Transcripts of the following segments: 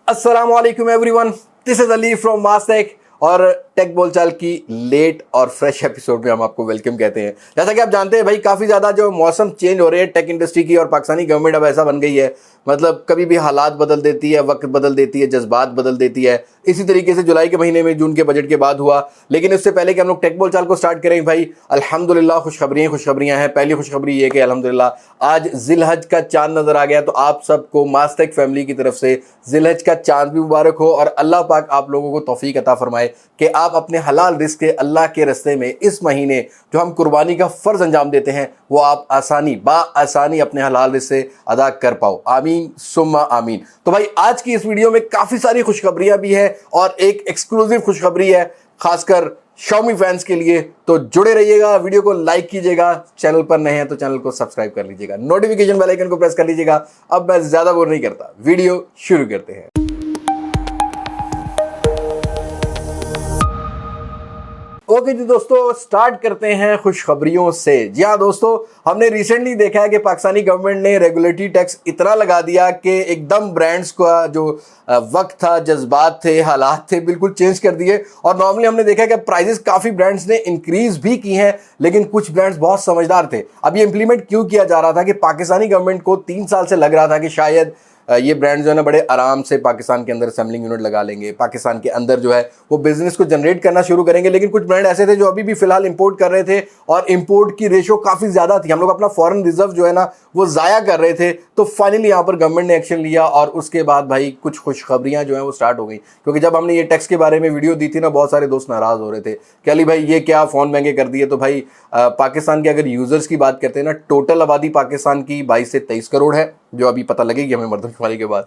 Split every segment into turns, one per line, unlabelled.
अस्सलाम वालेकुम everyone, this is Ali from Mastek और टेक बोलचाल की लेट और फ्रेश एपिसोड में हम आपको वेलकम कहते हैं। जैसा कि आप जानते हैं भाई, काफ़ी ज़्यादा जो मौसम चेंज हो रहे हैं टेक इंडस्ट्री की, और पाकिस्तानी गवर्नमेंट अब ऐसा बन गई है, मतलब कभी भी हालात बदल देती है, वक्त बदल देती है, जज्बात बदल देती है। इसी तरीके से जुलाई के महीने में जून के बजट के बाद हुआ। लेकिन इससे पहले कि हम लोग टेक बोलचाल को स्टार्ट करें भाई, अल्हम्दुलिल्लाह खुशखबरियाँ हैं। पहली खुशखबरी ये कि अल्हम्दुलिल्लाह आज जिलहज का चांद नजर आ गया। तो आप सबको मास्टेक फैमिली की तरफ से जिलहज का चांद भी मुबारक हो, और अल्लाह पाक आप लोगों को तौफीक अता फरमाए कि आप अपने हलाल रिस्क के अल्लाह के रास्ते में इस महीने जो हम कुर्बानी का फर्ज अंजाम देते हैं वो आप आसानी अपने हलाल रिस्क से अदा कर पाओ। आमीन सुम्मा आमीन। तो भाई आज की इस वीडियो में काफी सारी खुशखबरियां भी है और एक एक्सक्लूसिव खुशखबरी है खासकर Xiaomi फैंस के लिए। तो जुड़े रहिएगा, वीडियो को लाइक कीजिएगा, चैनल पर नए हैं तो चैनल को सब्सक्राइब कर लीजिएगा, नोटिफिकेशन बेल आइकन को प्रेस कर लीजिएगा। अब मैं ज्यादा बोर नहीं करता, वीडियो शुरू करते हैं। ओके जी दोस्तों, स्टार्ट करते हैं खुशखबरियों से। जी हाँ दोस्तों, हमने रिसेंटली देखा है कि पाकिस्तानी गवर्नमेंट ने रेगुलेटरी टैक्स इतना लगा दिया कि एकदम ब्रांड्स का जो वक्त था, जज्बात थे, हालात थे, बिल्कुल चेंज कर दिए। और नॉर्मली हमने देखा है कि प्राइजेस काफ़ी ब्रांड्स ने इंक्रीज भी की हैं, लेकिन कुछ ब्रांड्स बहुत समझदार थे। अब ये इंप्लीमेंट क्यों किया जा रहा था कि पाकिस्तानी गवर्नमेंट को 3 साल से लग रहा था कि शायद ये ब्रांड जो है ना बड़े आराम से पाकिस्तान के अंदर असेंबलिंग यूनिट लगा लेंगे, पाकिस्तान के अंदर जो है वो बिजनेस को जनरेट करना शुरू करेंगे। लेकिन कुछ ब्रांड ऐसे थे जो अभी भी फिलहाल इंपोर्ट कर रहे थे, और इंपोर्ट की रेशो काफ़ी ज़्यादा थी। हम लोग अपना फॉरेन रिजर्व जो है ना वो ज़ाया कर रहे थे। तो फाइनली यहाँ पर गवर्नमेंट ने एक्शन लिया, और उसके बाद भाई कुछ खुशखबरियाँ जो हैं वो स्टार्ट हो गई। क्योंकि जब हमने ये टैक्स के बारे में वीडियो दी थी ना, बहुत सारे दोस्त नाराज़ हो रहे थे कि अली भाई ये क्या फ़ोन महंगे कर दिए। तो भाई पाकिस्तान के अगर यूज़र्स की बात करते हैं ना, टोटल आबादी पाकिस्तान की 22 से 23 करोड़ है, जो अभी पता लगेगी हमें मरदमशुमारी के बाद।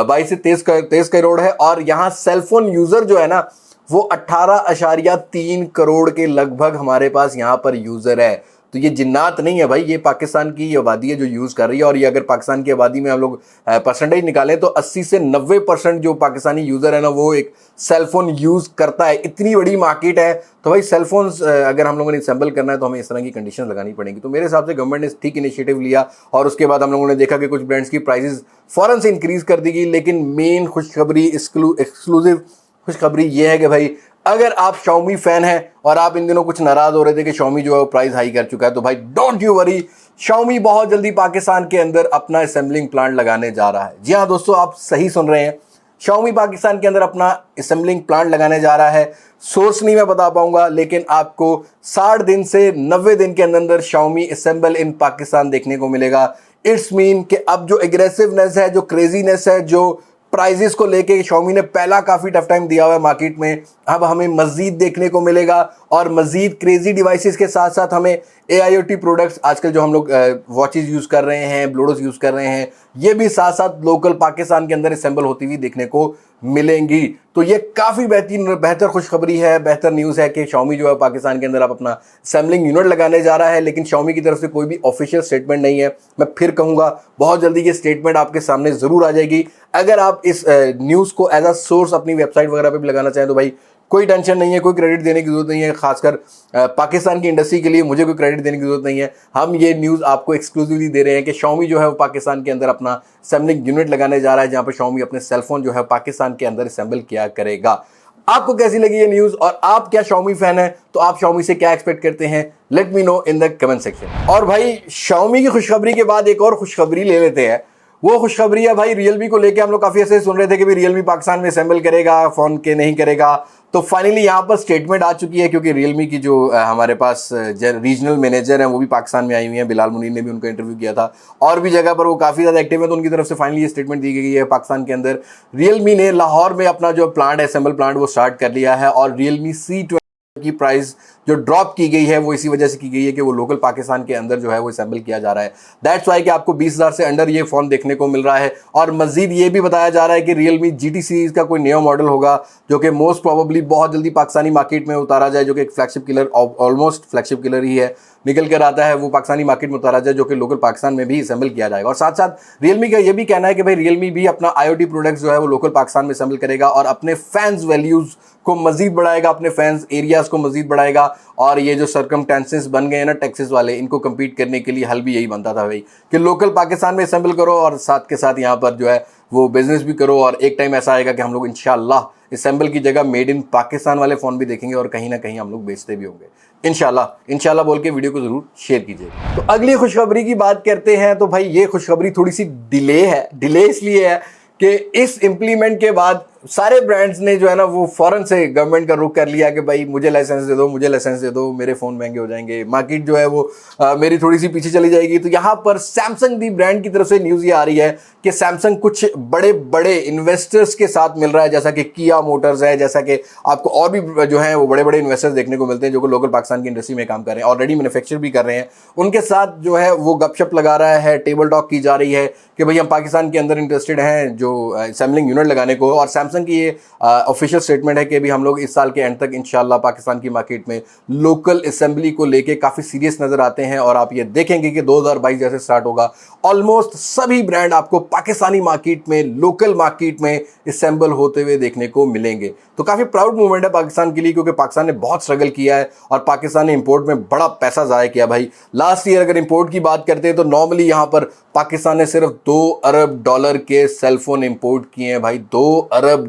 22 से 23 करोड़ है, और यहाँ सेलफोन यूजर जो है ना वो 18.3 करोड़ के लगभग हमारे पास यहाँ पर यूजर है। तो ये जिन्नात नहीं है भाई, ये पाकिस्तान की आबादी है जो यूज़ कर रही है। और ये अगर पाकिस्तान की आबादी में हम लोग परसेंटेज निकालें तो 80 से 90% जो पाकिस्तानी यूज़र है ना वो एक सेलफोन यूज़ करता है। इतनी बड़ी मार्केट है। तो भाई सेलफोन्स अगर हम लोगों ने असेंबल करना है तो हमें इस तरह की कंडीशन लगानी पड़ेंगी। तो मेरे हिसाब से गवर्नमेंट ने ठीक इनिशिएटिव लिया, और उसके बाद हम लोगों ने देखा कि कुछ ब्रांड्स की प्राइसेस फ़ौरन से इंक्रीज़ कर दी गई। लेकिन मेन खुशखबरी, एक्सक्लूसिव खुशखबरी ये है कि भाई अगर आप Xiaomi फैन हैं और आप इन दिनों कुछ नाराज हो रहे थे कि Xiaomi जो है वो प्राइस हाई कर चुका है, तो भाई डोंट यू वरी, Xiaomi बहुत जल्दी पाकिस्तान के अंदर अपना असेंबलिंग प्लांट लगाने जा रहा है। जी हाँ दोस्तों, आप सही सुन रहे हैं, Xiaomi पाकिस्तान के अंदर अपना असेंबलिंग प्लांट लगाने जा रहा है। सोर्स नहीं मैं बता पाऊंगा, लेकिन आपको 60 दिन से 90 दिन के अंदर Xiaomi असेंबल इन पाकिस्तान देखने को मिलेगा। इट्स मीन कि अब जो एग्रेसिवनेस है, जो क्रेजीनेस है, जो प्राइजेस को लेके Xiaomi ने पहला काफ़ी टफ टाइम दिया हुआ है मार्केट में, अब हमें मज़ीद देखने को मिलेगा। और मज़ीद क्रेजी डिवाइसेस के साथ साथ हमें AIoT प्रोडक्ट्स, आजकल जो हम लोग वॉचेस यूज़ कर रहे हैं, ब्लूटूथ यूज़ कर रहे हैं, ये भी साथ साथ लोकल पाकिस्तान के अंदर असेंबल होती हुई देखने को मिलेंगी। तो ये काफ़ी बेहतर खुशखबरी है, बेहतर न्यूज़ है कि Xiaomi जो है पाकिस्तान के अंदर अब अपना असेंबलिंग यूनिट लगाने जा रहा है। लेकिन Xiaomi की तरफ से कोई भी ऑफिशियल स्टेटमेंट नहीं है। मैं फिर कहूँगा, बहुत जल्दी ये स्टेटमेंट आपके सामने ज़रूर आ जाएगी। अगर आप इस न्यूज़ को एज अ सोर्स अपनी वेबसाइट वगैरह पे भी लगाना चाहें तो भाई कोई टेंशन नहीं है, कोई क्रेडिट देने की जरूरत नहीं है। खासकर पाकिस्तान की इंडस्ट्री के लिए मुझे कोई क्रेडिट देने की जरूरत नहीं है। हम ये न्यूज़ आपको एक्सक्लूसिवली दे रहे हैं कि Xiaomi जो है वो पाकिस्तान के अंदर अपना असेंबलिंग यूनिट लगाने जा रहा है, जहाँ पर Xiaomi अपने सेलफोन जो है पाकिस्तान के अंदर असेंबल किया करेगा। आपको कैसी लगी ये न्यूज़, और आप क्या Xiaomi फैन है तो आप Xiaomi से क्या एक्सपेक्ट करते हैं? Let me know in the comment section. और भाई Xiaomi की खुशखबरी के बाद एक और खुशखबरी ले लेते हैं। वो खुशखबरी है भाई Realme को लेके। हम लोग काफ़ी ऐसे सुन रहे थे कि भाई Realme पाकिस्तान में असेंबल करेगा फ़ोन के, नहीं करेगा। तो फाइनली यहाँ पर स्टेटमेंट आ चुकी है, क्योंकि Realme की जो हमारे पास रीजनल मैनेजर हैं वो भी पाकिस्तान में आई हुई हैं। बिलाल मुनीर ने भी उनका इंटरव्यू किया था, और भी जगह पर वो काफ़ी ज़्यादा एक्टिव है। तो उनकी तरफ से फाइनली ये स्टेटमेंट दी गई है पाकिस्तान के अंदर Realme ने लाहौर में अपना जो प्लांट है, असेंबल प्लांट, वो स्टार्ट कर लिया है। और Realme C20 की प्राइस जो ड्रॉप की गई है वो इसी वजह से की गई है कि वो लोकल पाकिस्तान के अंदर जो है वो असेंबल किया जा रहा है। दैट्स वाई कि आपको 20,000 से अंडर ये फ़ोन देखने को मिल रहा है। और मज़ीद ये भी बताया जा रहा है कि Realme GT सीरीज़ का कोई नया मॉडल होगा जो कि मोस्ट प्रोबेबली बहुत जल्दी पाकिस्तानी मार्केट में उतारा जाए, जो कि एक flagship killer, almost flagship killer ही है, निकल कर आता है। वो पाकिस्तानी मार्केट में उतारा जाए, जो कि लोकल पाकिस्तान में भी असेंबल किया जाएगा। और साथ साथ Realme का ये भी कहना है कि भाई Realme भी अपना IoT प्रोडक्ट्स जो है वो लोकल पाकिस्तान में असेंबल करेगा, और अपने फैंस वैल्यूज़ को मज़ीद बढ़ाएगा, अपने फैंस एरियाज़ को मज़ीद बढ़ाएगा। और ये जो सर्कमस्टेंसेस बन गए हैं ना टैक्सेस वाले, इनको कम्पीट करने के लिए हल भी यही बनता था भाई कि लोकल पाकिस्तान में असेंबल करो, और साथ के साथ यहाँ पर जो है वो बिजनेस भी करो, और एक टाइम ऐसा आएगा कि हम लोग इंशाल्लाह असेंबल की जगह मेड इन पाकिस्तान वाले फ़ोन भी देखेंगे और कहीं ना कहीं हम लोग बेचते भी होंगे इंशाल्लाह। इंशाल्लाह बोल के वीडियो को जरूर शेयर कीजिए। तो अगली खुशखबरी की बात करते हैं। तो भाई ये खुशखबरी थोड़ी सी डिले है। डिले इसलिए है कि इस इम्प्लीमेंट के बाद सारे ब्रांड्स ने जो है ना वो फौरन से गवर्नमेंट का रुख कर लिया कि भाई मुझे लाइसेंस दे दो, मुझे लाइसेंस दे दो, मेरे फ़ोन महंगे हो जाएंगे, मार्केट जो है वो मेरी थोड़ी सी पीछे चली जाएगी। तो यहाँ पर सैमसंग दी ब्रांड की तरफ से न्यूज़ ये आ रही है कि सैमसंग कुछ बड़े बड़े इन्वेस्टर्स के साथ मिल रहा है, जैसा कि किया मोटर्स है, जैसा कि आपको और भी जो है वो बड़े बड़े इन्वेस्टर्स देखने को मिलते हैं जो कि लोकल पाकिस्तान की इंडस्ट्री में काम कर रहे हैं, ऑलरेडी मैन्युफैक्चर भी कर रहे हैं। उनके साथ जो है वो गपशप लगा रहा है, टेबल टॉक की जा रही है कि भाई हम पाकिस्तान के अंदर इंटरेस्टेड हैं जो असेंबलिंग यूनिट लगाने को। और सैमसंग की ये ऑफिशियल स्टेटमेंट है कि भी हम लोग इस साल के एंड तक इंशाल्लाह पाकिस्तान की मार्केट में लोकल असेंबली को लेके काफ़ी सीरियस नज़र आते हैं। और आप ये देखेंगे कि 2022 जैसे स्टार्ट होगा ऑलमोस्ट सभी ब्रांड आपको पाकिस्तानी मार्केट में, लोकल मार्केट में असेंबल होते हुए देखने को मिलेंगे। तो काफ़ी प्राउड मूवमेंट है पाकिस्तान के लिए, क्योंकि पाकिस्तान ने बहुत स्ट्रगल किया है और पाकिस्तान ने इंपोर्ट में बड़ा पैसा ज़ाया किया। भाई लास्ट ईयर अगर इंपोर्ट की बात करते हैं तो नॉर्मली यहाँ पर पाकिस्तान ने सिर्फ $2 अरब के सेलफोन इंपोर्ट किए हैं। भाई $2 अरब,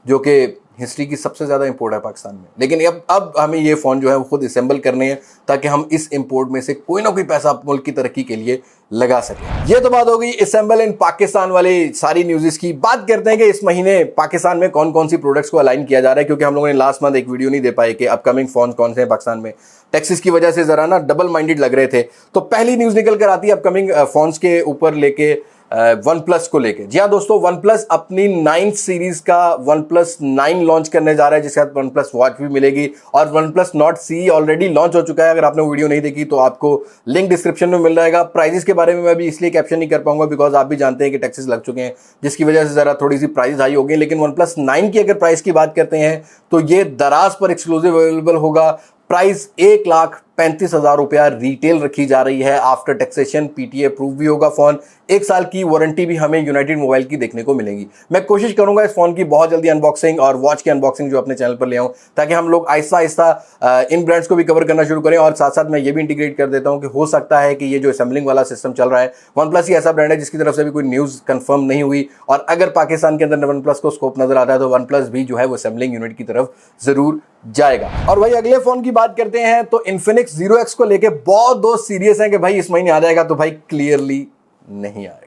जो कि हिस्ट्री की सबसे ज़्यादा इंपोर्ट है पाकिस्तान में। लेकिन अब हमें ये फ़ोन जो है वो खुद असेंबल करने हैं ताकि हम इस इंपोर्ट में से कोई ना कोई पैसा मुल्क की तरक्की के लिए लगा सकें। ये तो बात हो गई असेंबल इन पाकिस्तान वाली सारी न्यूज़ की। बात करते हैं कि इस महीने पाकिस्तान में कौन कौन सी प्रोडक्ट्स को अलाइन किया जा रहा है, क्योंकि हम लोगों ने लास्ट मंथ एक वीडियो नहीं दे पाए कि अपकमिंग फोन कौन से हैं पाकिस्तान में। टैक्सेस की वजह से ज़रा ना डबल माइंडेड लग रहे थे। तो पहली न्यूज़ निकल कर आती है अपकमिंग फोन्स के ऊपर लेके OnePlus को लेके। जी हाँ दोस्तों, OnePlus अपनी 9th सीरीज का OnePlus9 लॉन्च करने जा रहा है, जिसके साथ OnePlus Watch भी मिलेगी। और OnePlus Nord CE already launch हो चुका है। अगर आपने वीडियो नहीं देखी तो आपको लिंक डिस्क्रिप्शन में मिल जाएगा। प्राइजेस के बारे में मैं भी इसलिए कैप्शन नहीं कर पाऊंगा बिकॉज आप भी जानते हैं कि टैक्सेस लग चुके हैं, जिसकी वजह से जरा थोड़ी सी प्राइस हाई हो गई। लेकिन OnePlus9 की अगर प्राइस की बात करते हैं तो ये दराज पर एक्सक्लूसिव अवेलेबल होगा। प्राइस 1,35,000 रुपया रिटेल रखी जा रही है। आफ्टर टैक्सेशन PTA अप्रूव भी होगा फोन। 1 साल की वारंटी भी हमें यूनाइटेड मोबाइल की देखने को मिलेगी। मैं कोशिश करूंगा इस फोन की बहुत जल्दी अनबॉक्सिंग और वॉच की अनबॉक्सिंग जो अपने चैनल पर ले आऊं, ताकि हम लोग आहिस्ता आहिस्ता इन ब्रांड्स को भी कवर करना शुरू करें। और साथ साथ मैं ये भी इंटीग्रेट कर देता हूं कि हो सकता है कि ये जो असेंबलिंग वाला सिस्टम चल रहा है, OnePlus ही ऐसा ब्रांड है जिसकी तरफ से भी कोई न्यूज़ कंफर्म नहीं हुई, और अगर पाकिस्तान के अंदर OnePlus को स्कोप नजर आता है तो OnePlus भी जो है वो असेंबलिंग यूनिट की तरफ जरूर जाएगा। और भाई अगले फोन की बात करते हैं तो Infinix Zero X को लेके बहुत दोस्त सीरियस हैं कि भाई इस महीने आ जाएगा, तो भाई क्लियरली नहीं आएगा।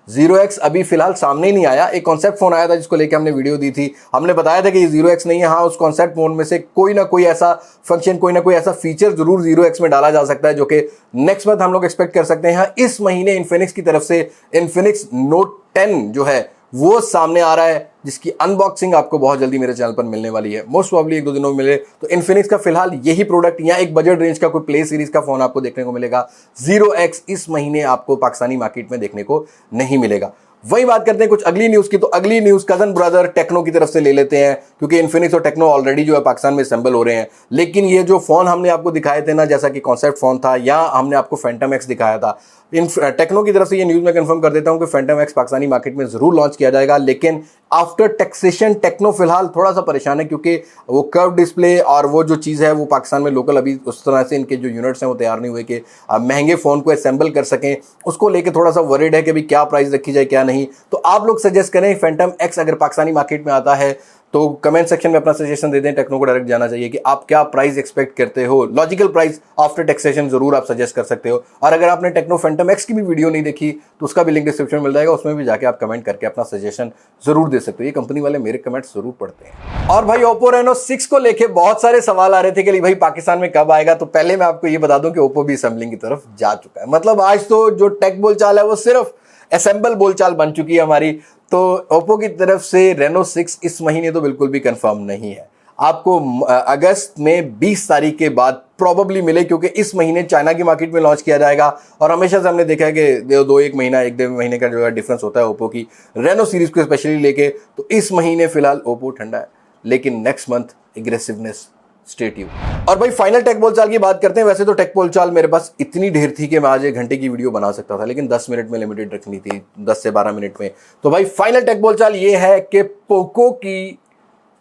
Zero X अभी फिलहाल सामने ही नहीं आया। एक कॉन्सेप्ट फोन आया था जिसको लेके हमने वीडियो दी थी। हमने बताया था कि ये Zero X नहीं है। हाँ, उस कॉन्सेप्ट फोन में से कोई ना कोई ऐसा फंक्शन, कोई ना कोई ऐसा फीचर जरूर Zero X में डाला जा सकता है जो कि नेक्स्ट मंथ हम लोग एक्सपेक्ट कर सकते हैं। इस महीने Infinix की तरफ से Infinix Note 10 जो है वो सामने आ रहा है, जिसकी अनबॉक्सिंग आपको बहुत जल्दी मेरे चैनल पर मिलने वाली है। मोस्ट प्रॉब्ली 1-2 दिनों में मिले। तो Infinix का फिलहाल यही प्रोडक्ट या एक बजट रेंज का कोई प्ले सीरीज का फोन आपको देखने को मिलेगा। Zero X इस महीने आपको पाकिस्तानी मार्केट में देखने को नहीं मिलेगा। वही बात करते हैं कुछ अगली न्यूज़ की। तो अगली न्यूज़ कजन ब्रदर टेक्नो की तरफ से ले लेते हैं, क्योंकि Infinix और टेक्नो ऑलरेडी जो है पाकिस्तान में असेंबल हो रहे हैं। लेकिन ये जो फ़ोन हमने आपको दिखाए थे ना, जैसा कि कॉन्सेप्ट फ़ोन था या हमने आपको फैंटम एक्स दिखाया था, इन टेक्नो की तरफ से ये न्यूज़ मैं कंफर्म कर देता हूं कि फैंटम एक्स पाकिस्तानी मार्केट में ज़रूर लॉन्च किया जाएगा। लेकिन आफ्टर टैक्सेशन टेक्नो फिलहाल थोड़ा सा परेशान है, क्योंकि वो कर्व डिस्प्ले और वो जो चीज़ है वो पाकिस्तान में लोकल अभी उस तरह से इनके जो यूनिट्स हैं वो तैयार नहीं हुए कि महंगे फ़ोन को असेंबल कर सकें। उसको लेके थोड़ा सा वरीड है कि भाई क्या प्राइस रखी जाए क्या नहीं। तो आप लोग सजेस्ट करें फैंटम एक्स अगर पाकिस्तानी मार्केट में आता है तो कमेंट सेक्शन में अपना सजेशन दे दें। टेक्नो को डायरेक्ट जाना चाहिए कि आप क्या प्राइस एक्सपेक्ट करते हो। लॉजिकल प्राइस आफ्टर टैक्सेशन जरूर आप सजेस्ट कर सकते हो। और अगर आपने टेक्नो फैंटम एक्स की भी वीडियो नहीं देखी तो उसका भी लिंक डिस्क्रिप्शन में मिल जाएगा, उसमें भी जाके आप कमेंट करके अपना सजेशन जरूर दे सकते हो। ये कंपनी वाले मेरे कमेंट्स जरूर पढ़ते हैं। और भाई ओप्पो रेनो 6 को लेके बहुत सारे सवाल आ रहे थे कि भाई पाकिस्तान में कब आएगा। तो पहले मैं आपको ये बता दूं कि ओप्पो भी असेंबलिंग की तरफ जा चुका है। मतलब आज तो जो टेक बोलचाल है वो सिर्फ असेंबल बोलचाल बन चुकी है हमारी। तो ओप्पो की तरफ से रेनो 6 इस महीने तो बिल्कुल भी कंफर्म नहीं है। आपको अगस्त में 20 तारीख के बाद प्रॉबली मिले, क्योंकि इस महीने चाइना की मार्केट में लॉन्च किया जाएगा। और हमेशा से हमने देखा है कि 1-2 महीने का जो है डिफरेंस होता है ओप्पो की रेनो सीरीज को स्पेशली लेके। तो इस महीने फिलहाल ओप्पो ठंडा है, लेकिन next month aggressiveness stay tuned. और भाई फाइनल टेक बोलचाल की बात करते हैं। वैसे तो टेक बोलचाल मेरे पास इतनी ढेर थी कि मैं आज 1 घंटे की वीडियो बना सकता था, लेकिन 10 मिनट में लिमिटेड रखनी थी, 10 से 12 मिनट में। तो भाई फाइनल टेक बोलचाल ये है कि पोको की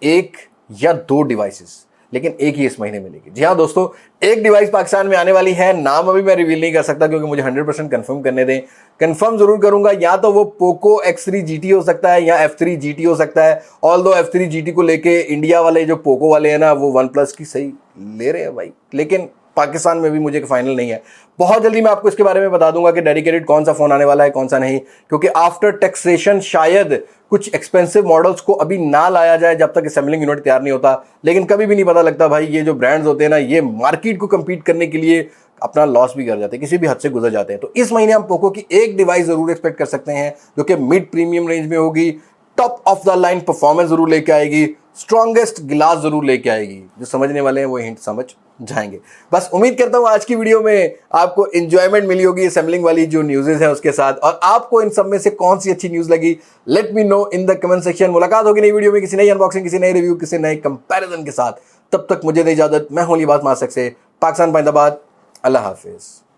1 या 2 डिवाइसेस लेकिन एक ही इस महीने मिलेगी। जी हाँ दोस्तों, एक डिवाइस पाकिस्तान में आने वाली है, नाम अभी मैं रिवील नहीं कर सकता क्योंकि मुझे 100% कंफर्म करने दें। कंफर्म जरूर करूंगा, या तो वो पोको X3GT हो सकता है या F3GT हो सकता है। ऑल्दो F3GT को लेके इंडिया वाले जो पोको वाले हैं ना, वो OnePlus की सही ले रहे हैं भाई, लेकिन पाकिस्तान में भी मुझे फाइनल नहीं है। बहुत जल्दी मैं आपको इसके बारे में बता दूंगा कि डेडिकेटेड कौन सा फोन आने वाला है, कौन सा नहीं, क्योंकि आफ्टर टैक्सेशन शायद कुछ एक्सपेंसिव मॉडल्स को अभी ना लाया जाए जब तक असेंबलिंग यूनिट तैयार नहीं होता। लेकिन कभी भी नहीं पता लगता भाई, ये जो ब्रांड्स होते हैं ना, ये मार्केट को compete करने के लिए अपना लॉस भी कर जाते हैं, किसी भी हद से गुजर जाते हैं। तो इस महीने हम पोको की एक डिवाइस जरूर एक्सपेक्ट कर सकते हैं जो कि मिड प्रीमियम रेंज में होगी, top of the line performance जरूर लेके आएगी, स्ट्रॉन्गेस्ट गिलास जरूर लेके आएगी। जो समझने वाले हैं वो हिंट समझ जाएंगे। बस उम्मीद करता हूं आज की वीडियो में आपको एंजॉयमेंट मिली होगी असेंबलिंग वाली जो न्यूज़ेस है उसके साथ, और आपको इन सब में से कौन सी अच्छी न्यूज़ लगी, let me know in the comment section. मुलाकात होगी नई वीडियो में किसी नई अनबॉक्सिंग, किसी नई रिव्यू, किसी नए कंपैरिजन के साथ। तब तक मुझे दे इजाजत। मैं हूं लिबास मास्टेक से, पाकिस्तान, अल्लाह हाफिज।